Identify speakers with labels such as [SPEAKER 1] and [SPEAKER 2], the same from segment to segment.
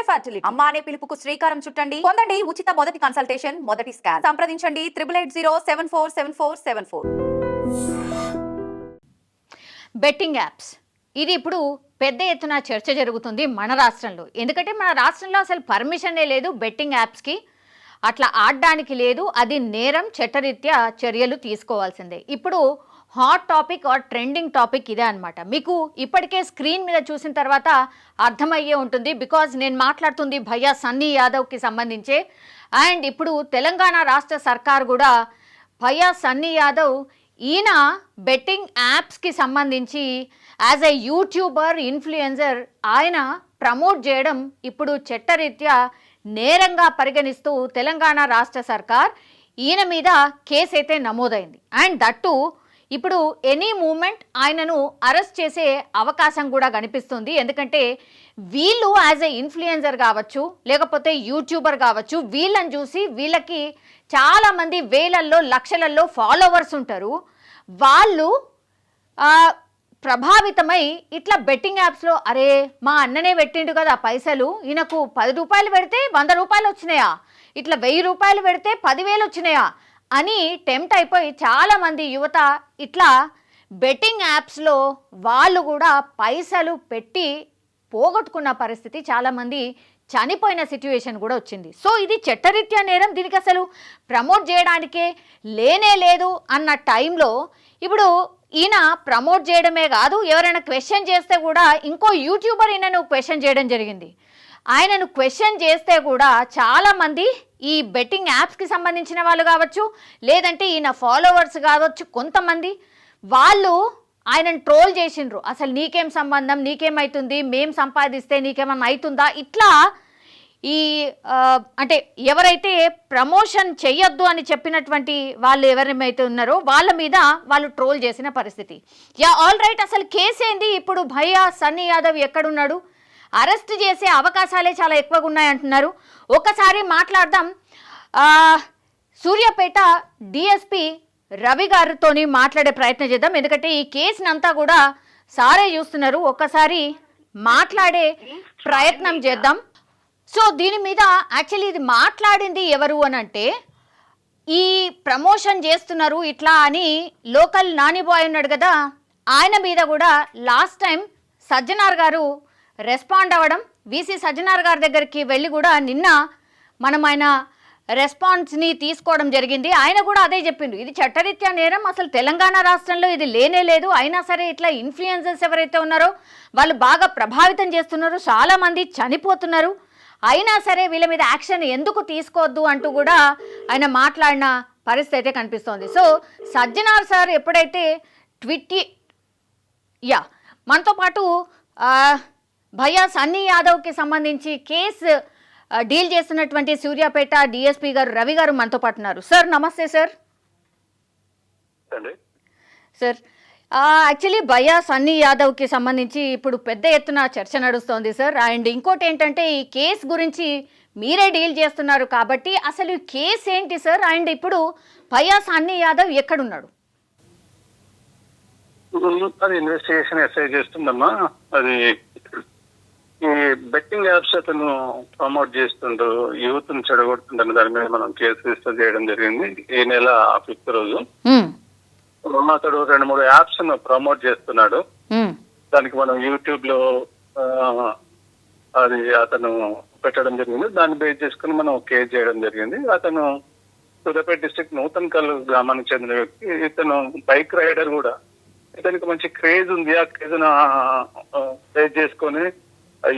[SPEAKER 1] Fertility అమ్మా అనే పిలుపుకు శ్రీకారం చుట్టండి. పొందండి ఉచిత మొదటి కన్సల్టేషన్, మొదటి స్కాన్. సంప్రదించండి 8880747474.
[SPEAKER 2] బెట్టింగ్ యాప్స్ ఇది ఇప్పుడు పెద్ద ఎత్తున చర్చ జరుగుతుంది మన రాష్ట్రంలో. ఎందుకంటే మన రాష్ట్రంలో అసలు పర్మిషనే లేదు బెట్టింగ్ యాప్స్కి, అట్లా ఆడడానికి లేదు, అది నేరం, చట్టరీత్యా చర్యలు తీసుకోవాల్సిందే. ఇప్పుడు hot topic or trending topic ఇదే అనమాట. మీకు ఇప్పటికే స్క్రీన్ మీద చూసిన తర్వాత అర్థమయ్యే ఉంటుంది, బికాజ్ నేను మాట్లాడుతుంది భయ్యా సన్నీ యాదవ్కి సంబంధించే. అండ్ ఇప్పుడు తెలంగాణ రాష్ట్ర సర్కార్ కూడా భయ్యా సన్నీ యాదవ్ ఈయన బెట్టింగ్ యాప్స్కి సంబంధించి యాజ్ ఎ యూట్యూబర్, ఇన్ఫ్లుయెన్సర్ ఆయన ప్రమోట్ చేయడం ఇప్పుడు చట్టరీత్యా నేరంగా పరిగణిస్తూ తెలంగాణ రాష్ట్ర సర్కార్ ఈయన మీద కేసు అయితే నమోదైంది. అండ్ దట్టు ఇప్పుడు ఎనీ మూమెంట్ ఆయనను అరెస్ట్ చేసే అవకాశం కూడా కనిపిస్తుంది. ఎందుకంటే వీళ్ళు యాజ్ ఎ ఇన్ఫ్లుయెన్సర్ కావచ్చు, లేకపోతే యూట్యూబర్ కావచ్చు, వీళ్ళని చూసి వీళ్ళకి చాలామంది వేలల్లో లక్షలల్లో ఫాలోవర్స్ ఉంటారు. వాళ్ళు ప్రభావితమై ఇట్లా బెట్టింగ్ యాప్స్లో అరే మా అన్ననే పెట్టిండు కదా పైసలు, ఈయనకు 10 రూపాయలు పెడితే 100 రూపాయలు వచ్చినాయా, ఇట్లా 1000 రూపాయలు పెడితే 10,000 వచ్చినాయా అని టెంప్ట్ అయిపోయి చాలామంది యువత ఇట్లా బెట్టింగ్ యాప్స్లో వాళ్ళు కూడా పైసలు పెట్టి పోగొట్టుకున్న పరిస్థితి, చాలామంది చనిపోయిన సిచ్యువేషన్ కూడా వచ్చింది. సో ఇది చట్టరీత్యా నేరం, దీనికి అసలు ప్రమోట్ చేయడానికే లేనే లేదు అన్న టైంలో ఇప్పుడు ఈయన ప్రమోట్ చేయడమే కాదు, ఎవరైనా క్వశ్చన్ చేస్తే కూడా ఇంకో యూట్యూబర్ ఈయనను క్వశ్చన్ చేయడం జరిగింది. ఆయనను క్వశ్చన్ చేస్తే కూడా చాలామంది ఈ బెట్టింగ్ యాప్స్కి సంబంధించిన వాళ్ళు కావచ్చు, లేదంటే ఈయన ఫాలోవర్స్ కావచ్చు, కొంతమంది వాళ్ళు ఆయనను ట్రోల్ చేసిండ్రు. అసలు నీకేం సంబంధం, నీకేమవుతుంది, మేం సంపాదిస్తే నీకేమన్నా అవుతుందా, ఇట్లా ఈ అంటే ఎవరైతే ప్రమోషన్ చెయ్యొద్దు అని చెప్పినటువంటి వాళ్ళు ఎవరేమైతే ఉన్నారో వాళ్ళ మీద వాళ్ళు ట్రోల్ చేసిన పరిస్థితి. ఆల్ రైట్, అసలు కేసు ఏంది, ఇప్పుడు భయ్యా సన్నీ యాదవ్ ఎక్కడున్నాడు, అరెస్ట్ చేసే అవకాశాలే చాలా ఎక్కువగా ఉన్నాయంటున్నారు. ఒకసారి మాట్లాడదాం, సూర్యాపేట డిఎస్పి రవి గారితో మాట్లాడే ప్రయత్నం చేద్దాం. ఎందుకంటే ఈ కేసుని అంతా కూడా సారే చూస్తున్నారు, ఒక్కసారి మాట్లాడే ప్రయత్నం చేద్దాం. సో దీని మీద యాక్చువల్లీ ఇది మాట్లాడింది ఎవరు అని అంటే, ఈ ప్రమోషన్ చేస్తున్నారు ఇట్లా అని లోకల్ నాని బాయ్ ఉన్నాడు కదా, ఆయన మీద కూడా లాస్ట్ టైం సజ్జనార్ గారు రెస్పాండ్ అవ్వడం, వీసీ సజ్జనార్ గారి దగ్గరికి వెళ్ళి కూడా నిన్న మనం ఆయన రెస్పాన్స్ని తీసుకోవడం జరిగింది. ఆయన కూడా అదే చెప్పిండు, ఇది చట్టరీత్యా నేరం, అసలు తెలంగాణ రాష్ట్రంలో ఇది లేనే లేదు, అయినా సరే ఇట్లా ఇన్ఫ్లుయెన్సర్స్ ఎవరైతే ఉన్నారో వాళ్ళు బాగా ప్రభావితం చేస్తున్నారు, చాలామంది చనిపోతున్నారు, అయినా సరే వీళ్ళ మీద యాక్షన్ ఎందుకు తీసుకోవద్దు అంటూ కూడా ఆయన మాట్లాడిన పరిస్థితి అయితే కనిపిస్తోంది. సో సజ్జనార్ సార్ ఎప్పుడైతే మనతో పాటు భయ్యా సన్నీ యాదవ్కి సంబంధించి కేసు డీల్ చేస్తున్నటువంటి సూర్యాపేట డిఎస్పీ గారు రవి గారు మనతో పాటు ఉన్నారు. సార్ నమస్తే సార్. సార్ యాక్చువల్లీ భయ్యా సన్నీ యాదవ్కి సంబంధించి ఇప్పుడు పెద్ద ఎత్తున చర్చ నడుస్తోంది సార్. అండ్ ఇంకోటి ఏంటంటే ఈ కేసు గురించి మీరే డీల్ చేస్తున్నారు కాబట్టి అసలు ఈ కేసు ఏంటి సార్, అండ్ ఇప్పుడు భయ్యా సన్నీ యాదవ్ ఎక్కడున్నాడు?
[SPEAKER 3] అది ఇన్వెస్టిగేషన్ ఎస్ఐ చేస్తుందమ్మా. అది ఈ బెట్టింగ్ యాప్స్ అతను ప్రమోట్ చేస్తుండ్రు, యూత్ ను చెడగొడుతుండని దాని మీద మనం కేసు రిజిస్టర్ చేయడం జరిగింది ఈ నెల 5th రోజు. అతడు 2-3 యాప్స్ ను ప్రమోట్ చేస్తున్నాడు. దానికి మనం యూట్యూబ్ లో అది అతను పెట్టడం జరిగింది. దాన్ని బేస్ చేసుకుని మనం కేసు చేయడం జరిగింది. అతను సూర్యాపేట డిస్ట్రిక్ట్ నూతన్కల్ గ్రామానికి చెందిన వ్యక్తి. ఇతను బైక్ రైడర్ కూడా. ఇతనికి మంచి క్రేజ్ ఉంది. ఆ క్రేజ్ బేస్ చేసుకొని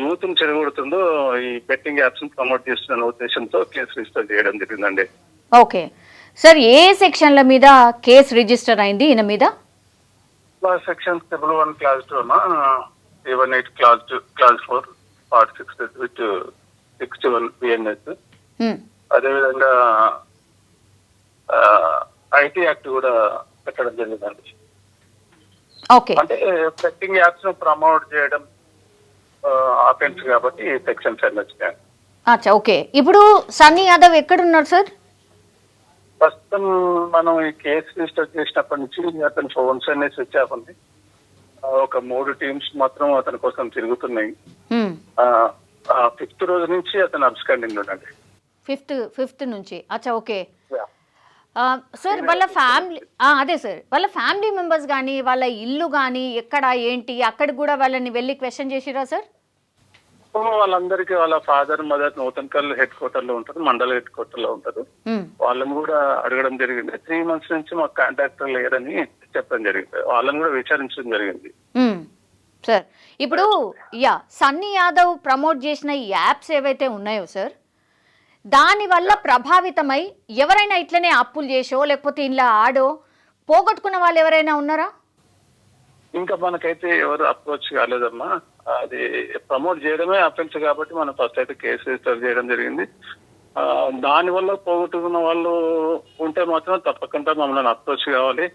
[SPEAKER 3] యూత్ ను చెడగొడుతుందో ఈ బెట్టింగ్ యాప్స్ ను ప్రమోట్ చేస్తున్న ఉద్దేశంతో కేసు రిజిస్టర్ చేయడం జరిగిందండి.
[SPEAKER 2] ఓకే సార్, ఏ సెక్షన్ల మీద కేసు రిజిస్టర్ అయింది ఈయన మీద?
[SPEAKER 3] సెక్షన్ 1 Clause 2 అమ్మా, 118 Clause 2 Clause 4 Part 6 with 61 BNS. అదేవిధంగా ఐటీ యాక్ట్ కూడా పెట్టడం జరిగిందండి.
[SPEAKER 2] ఓకే,
[SPEAKER 3] అంటే బెట్టింగ్ యాప్స్ ను ప్రమోట్ చేయడం ఆఫెన్స్ కాబట్టి సెక్షన్స్ అన్ని వచ్చాయి.
[SPEAKER 2] అచ్చా, ఓకే. ఇప్పుడు సన్నీ యాదవ్ ఎక్కడున్నాడు సార్?
[SPEAKER 3] ప్రస్తుతం మనం ఈ కేసు రిజిస్టర్ చేసినప్పటి నుంచి అతని ఫోన్స్ అన్ని స్విచ్ ఆఫ్ ఉంది. ఒక 3 టీమ్స్ మాత్రం అతని కోసం తిరుగుతున్నాయి. ఫిఫ్త్ రోజు నుంచి అతను అబ్స్కాండింగ్ ఉండండి.
[SPEAKER 2] ఫిఫ్త్ నుంచి అచ్చా ఓకే. సార్ వాళ్ళ ఫ్యామిలీ అదే సార్ వాళ్ళ ఫ్యామిలీ మెంబర్స్ కానీ వాళ్ళ ఇల్లు కానీ ఎక్కడ ఏంటి అక్కడికి కూడా వాళ్ళని వెళ్ళి క్వశ్చన్ చేసిరా సార్?
[SPEAKER 3] వాళ్ళందరికీ వాళ్ళ father mother Nuthankal head quarter లో ఉంటారు, మండల హెడ్ క్వార్టర్ లో ఉంటారు. వాళ్ళని కూడా అడగడం జరిగింది. 3 months నుంచి మాకు కాంటాక్టర్ లేరని చెప్పడం జరిగింది. వాళ్ళని కూడా విచారించడం జరిగింది.
[SPEAKER 2] సార్ ఇప్పుడు సన్నీ యాదవ్ ప్రమోట్ చేసిన ఈ యాప్స్ ఏవైతే ఉన్నాయో సార్ దానివల్ల ప్రభావితమై ఎవరైనా ఇట్లనే అప్పులు చేసో లేకపోతే ఇలా ఆడో పోగొట్టుకున్న వాళ్ళు ఎవరైనా ఉన్నారా?
[SPEAKER 3] ఇంకా మనకైతే ఎవరు అప్రోచ్ కాలేదమ్మా. అది ప్రమోట్ చేయడమే అఫెన్స్ కాబట్టి మనం ఫస్ట్ అయితే కేసు రిజిస్టర్ చేయడం జరిగింది. దాని వల్ల పోగొట్టుకున్న వాళ్ళు ఉంటే మాత్రం తప్పకుండా మమ్మల్ని అప్రోచ్ కావాలి.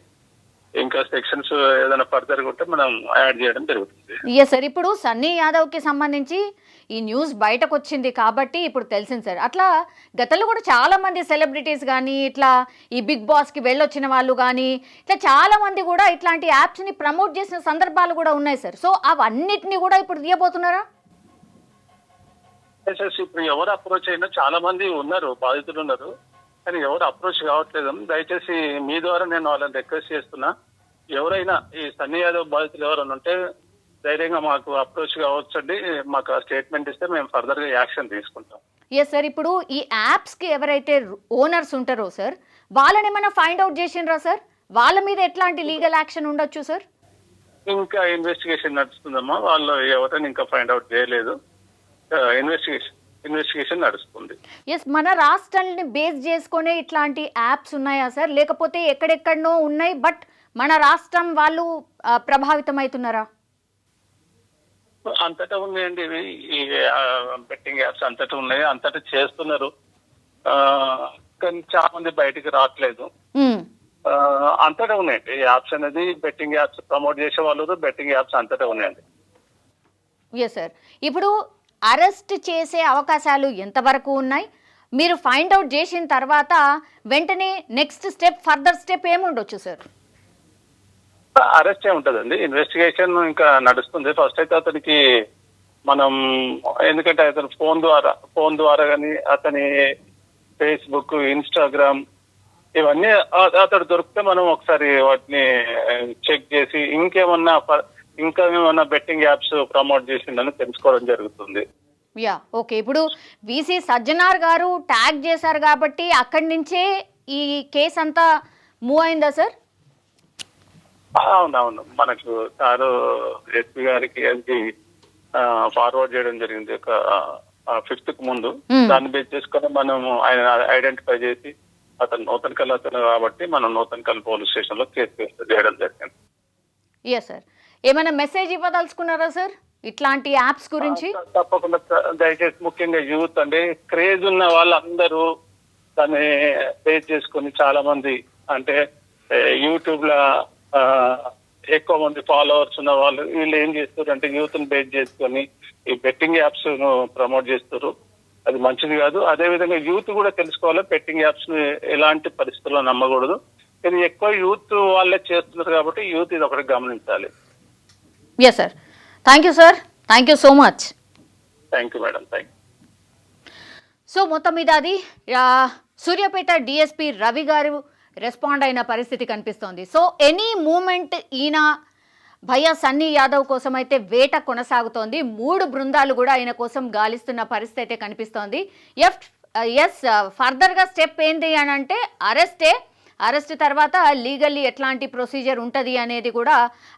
[SPEAKER 3] ఇంకా సెక్షన్స్ ఏదైనా ఫర్దర్ ఉంటే మనం యాడ్ చేయడం జరుగుతుంది.
[SPEAKER 2] సార్ ఇప్పుడు సన్నీ యాదవ్ కి సంబంధించి ఈ న్యూస్ బయటకు వచ్చింది కాబట్టి ఇప్పుడు తెలిసింది సార్. అట్లా గతంలో కూడా చాలా మంది సెలబ్రిటీస్ కానీ ఇట్లా ఈ బిగ్ బాస్ కి వెళ్ళొచ్చిన వాళ్ళు కానీ ఇట్లా చాలా మంది కూడా ఇట్లాంటి యాప్స్ ని ప్రమోట్ చేసిన సందర్భాలు కూడా ఉన్నాయి సార్. సో అవన్నిటిని కూడా ఇప్పుడు తీయబోతున్నారా?
[SPEAKER 3] ఇప్పుడు ఎవరు అప్రోచ్ అయినా చాలా మంది ఉన్నారు, బాధితులు ఉన్నారు, కానీ ఎవరు అప్రోచ్ కావట్లేదు. దయచేసి మీ ద్వారా నేను వాళ్ళని రిక్వెస్ట్ చేస్తున్నా, ఎవరైనా ఈ సన్నీ యాదవ్ బాధితులు ఎవరైనా ఉంటే ధైర్యంగా మాకు అప్రోచ్ కావచ్చండి. మాకు ఆ స్టేట్మెంట్ ఇస్తే మేము ఫర్దర్ గా యాక్షన్ తీసుకుంటాం.
[SPEAKER 2] సార్ ఇప్పుడు ఈ యాప్స్ కి ఎవరైతే ఓనర్స్ ఉంటారో సార్ వాళ్ళని ఏమైనా ఫైండ్ అవుట్ చేసిండ్రా సార్? వాళ్ళ మీద ఎట్లాంటి లీగల్ యాక్షన్ ఉండొచ్చు సార్?
[SPEAKER 3] ఇంకా ఇన్వెస్టిగేషన్ నడుస్తుందమ్మా. వాళ్ళు ఎవరైనా ఇంకా ఫైండ్ అవుట్ చేయలేదు. ఇన్వెస్టిగేషన్ నడుస్తుంది.
[SPEAKER 2] మన రాష్ట్రాన్ని బేస్ చేసుకునే ఇట్లాంటి యాప్స్ ఉన్నాయా సార్, లేకపోతే ఎక్కడెక్కడనో ఉన్నాయి బట్ మన రాష్ట్రం వాళ్ళు ప్రభావితం అవుతున్నారా?
[SPEAKER 3] అంతటా ఉన్నాయండి ఇవి. ఈ బెట్టింగ్ యాప్స్ అంతటా ఉన్నాయి, అంతటా చేస్తున్నారు. కానీ చాలా మంది బయటికి రావట్లేదు. అంతటా ఉన్నాయండి యాప్స్ అనేది. బెట్టింగ్ యాప్స్ ప్రమోట్ చేసే వాళ్ళు బెట్టింగ్ యాప్స్ అంతటా ఉన్నాయండి.
[SPEAKER 2] సార్ ఇప్పుడు అరెస్ట్ చేసే అవకాశాలు ఎంతవరకు ఉన్నాయి? మీరు ఫైండ్ అవుట్ చేసిన తర్వాత వెంటనే నెక్స్ట్ స్టెప్ ఫర్దర్ స్టెప్ ఏముండొచ్చు సార్?
[SPEAKER 3] అరెస్ట్ ఉంటదండి. ఇన్వెస్టిగేషన్ ఇంకా నడుస్తుంది. ఫస్ట్ అయితే అతనికి మనం ఎందుకంటే అతను ఫోన్ ద్వారా కానీ అతని ఫేస్బుక్, ఇన్స్టాగ్రామ్ ఇవన్నీ అతడు దొరికితే మనం ఒకసారి వాటిని చెక్ చేసి ఇంకేమన్నా బెట్టింగ్ యాప్స్ ప్రమోట్ చేసిందని తెలుసుకోవడం జరుగుతుంది.
[SPEAKER 2] ఓకే. ఇప్పుడు విసి సజ్జనార్ గారు ట్యాగ్ చేశారు కాబట్టి అక్కడి నుంచే ఈ కేసు అంతా మూవ్ అయిందా సార్?
[SPEAKER 3] అవునవును, మనకు సారు ఎస్పీ గారికి అది ఫార్వర్డ్ చేయడం జరిగింది ఒక 5th కు ముందు. దాన్ని బేస్ చేసుకొని మనం ఆయన ఐడెంటిఫై చేసి అతను నూతన్కల్ అతను కాబట్టి మనం నూతన్కల్ పోలీస్ స్టేషన్ లో కేసు రిజిస్టర్ చేయడం జరిగింది.
[SPEAKER 2] సార్ ఏమైనా మెసేజ్ ఇవ్వదలుచుకున్నారా సార్ ఇట్లాంటి యాప్స్ గురించి?
[SPEAKER 3] తప్పకుండా. దయచేసి ముఖ్యంగా యూత్ అంటే క్రేజ్ ఉన్న వాళ్ళందరూ దాన్ని బేస్ చేసుకుని చాలా మంది అంటే యూట్యూబ్ లో ఎక్కువ మంది ఫాలోవర్స్ ఉన్న వాళ్ళు వీళ్ళు ఏం చేస్తారు అంటే యూత్ ని బేస్ చేసుకొని ఈ బెట్టింగ్ యాప్స్ ను ప్రమోట్ చేస్తారు. అది మంచిది కాదు. అదే విధంగా యూత్ కూడా తెలుసుకోవాలి బెట్టింగ్ యాప్స్ ని ఎలాంటి పరిస్థితుల్లో నమ్మకూడదు. ఇది ఎక్కువ యూత్ వాళ్ళే చేస్తున్నారు కాబట్టి యూత్ ఇది ఒకటి గమనించాలి.
[SPEAKER 2] Sir thank you sir, thank you so much.
[SPEAKER 3] Thank you madam, thank you.
[SPEAKER 2] So మొత్తం మీద అది సూర్యాపేట డిఎస్పీ రవి గారు రెస్పాండ్ అయిన పరిస్థితి కనిపిస్తోంది. సో ఎనీ మూమెంట్ ఈయన భయ్యా సన్నీ యాదవ్ కోసం అయితే వేట కొనసాగుతోంది. 3 బృందాలు కూడా ఆయన కోసం గాలిస్తున్న పరిస్థితి అయితే కనిపిస్తోంది. ఫర్దర్గా స్టెప్ ఏంటి అని అంటే అరెస్ట్ తర్వాత లీగల్లీ ఎట్లాంటి ప్రొసీజర్ ఉంటుంది అనేది కూడా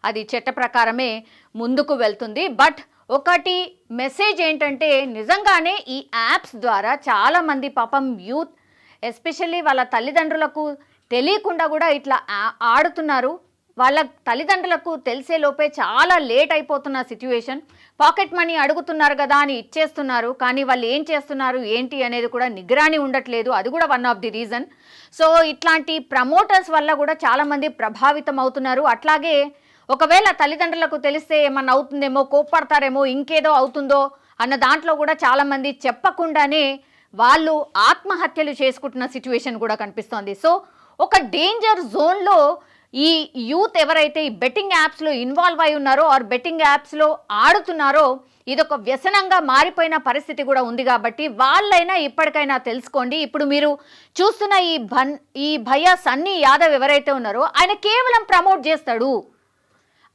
[SPEAKER 2] అది చట్ట ప్రకారమే ముందుకు వెళ్తుంది. బట్ ఒకటి మెసేజ్ ఏంటంటే నిజంగానే ఈ యాప్స్ ద్వారా చాలామంది పాపం యూత్ ఎస్పెషల్లీ వాళ్ళ తల్లిదండ్రులకు తెలియకుండా కూడా ఇట్లా ఆడుతున్నారు. వాళ్ళ తల్లిదండ్రులకు తెలిసే లోపే చాలా లేట్ అయిపోతున్న సిచ్యువేషన్. పాకెట్ మనీ అడుగుతున్నారు కదా అని ఇచ్చేస్తున్నారు, కానీ వాళ్ళు ఏం చేస్తున్నారు ఏంటి అనేది కూడా నిగరాని ఉండట్లేదు. అది కూడా one of the reason. So ఇట్లాంటి ప్రమోటర్స్ వల్ల కూడా చాలామంది ప్రభావితం అవుతున్నారు. అట్లాగే ఒకవేళ తల్లిదండ్రులకు తెలిస్తే ఏమన్నా అవుతుందేమో, కోప్పడతారేమో, ఇంకేదో అవుతుందో అన్న దాంట్లో కూడా చాలామంది చెప్పకుండానే వాళ్ళు ఆత్మహత్యలు చేసుకుంటున్న సిచ్యువేషన్ కూడా కనిపిస్తోంది. సో ఒక డేంజర్ జోన్లో ఈ యూత్ ఎవరైతే ఈ బెట్టింగ్ యాప్స్లో ఇన్వాల్వ్ అయి ఉన్నారో ఆర్ బెట్టింగ్ యాప్స్లో ఆడుతున్నారో ఇదొక వ్యసనంగా మారిపోయిన పరిస్థితి కూడా ఉంది కాబట్టి వాళ్ళైనా ఇప్పటికైనా తెలుసుకోండి. ఇప్పుడు మీరు చూస్తున్న ఈ భయ్యా సన్నీ యాదవ్ ఎవరైతే ఉన్నారో ఆయన కేవలం ప్రమోట్ చేస్తాడు,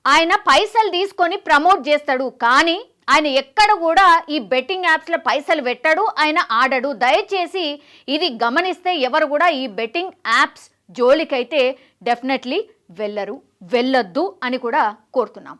[SPEAKER 2] ఆయన పైసలు తీసుకొని ప్రమోట్ చేస్తాడు, కానీ ఆయన ఎక్కడ కూడా ఈ బెట్టింగ్ యాప్స్లో పైసలు పెట్టాడు, ఆయన ఆడడు. దయచేసి ఇది గమనిస్తే ఎవరు కూడా ఈ బెట్టింగ్ యాప్స్ జోలికైతే డెఫినెట్లీ వెళ్ళొద్దు అని కూడా కోరుతున్నాం.